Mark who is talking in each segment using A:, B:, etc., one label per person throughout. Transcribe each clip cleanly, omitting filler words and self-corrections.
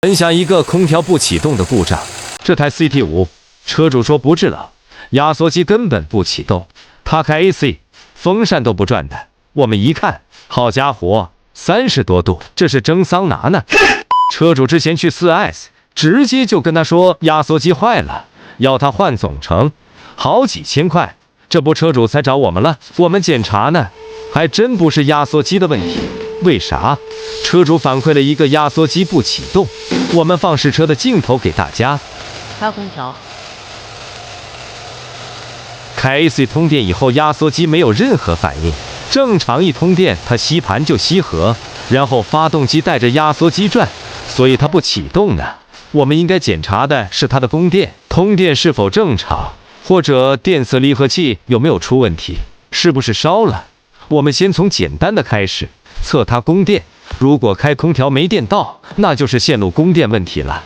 A: 分享一个空调不启动的故障。这台 CT5，车主说不制冷，压缩机根本不启动，他开 AC， 风扇都不转的。我们一看，好家伙，30多度，这是蒸桑拿呢。车主之前去 4S， 直接就跟他说压缩机坏了，要他换总成，好几千块。这不车主才找我们了，我们检查呢，还真不是压缩机的问题。为啥？车主反馈了一个压缩机不启动。我们放试车的镜头给大家。
B: 开空调。
A: 开 AC 通电以后，压缩机没有任何反应。正常一通电，它吸盘就吸合，然后发动机带着压缩机转，所以它不启动呢。我们应该检查的是它的供电，通电是否正常，或者电磁离合器有没有出问题，是不是烧了。我们先从简单的开始，测它供电。如果开空调没电到，那就是线路供电问题了。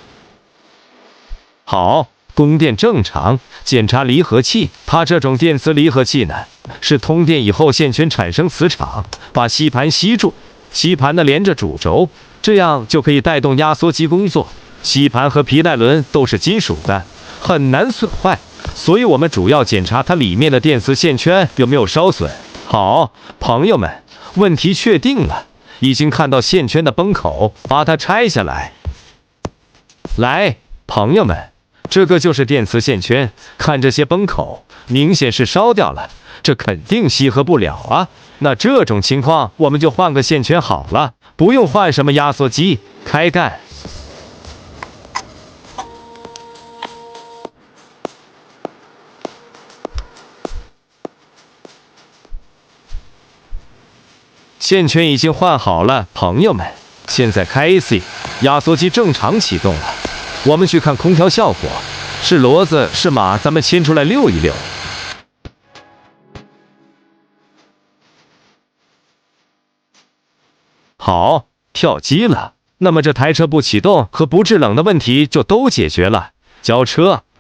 A: 好，供电正常，检查离合器。它这种电磁离合器呢，是通电以后线圈产生磁场，把吸盘吸住，吸盘呢连着主轴，这样就可以带动压缩机工作。吸盘和皮带轮都是金属的，很难损坏，所以我们主要检查它里面的电磁线圈有没有烧损。好，朋友们，问题确定了，已经看到线圈的崩口，把它拆下来。来，朋友们，这个就是电磁线圈，看这些崩口，明显是烧掉了，这肯定吸合不了啊。那这种情况，我们就换个线圈好了，不用换什么压缩机。开干。线圈已经换好了，朋友们，现在开 AC， 压缩机正常启动了。我们去看空调效果，是骡子是马，咱们牵出来溜一溜。好，跳机了。那么这台车不启动和不制冷的问题就都解决了，交车。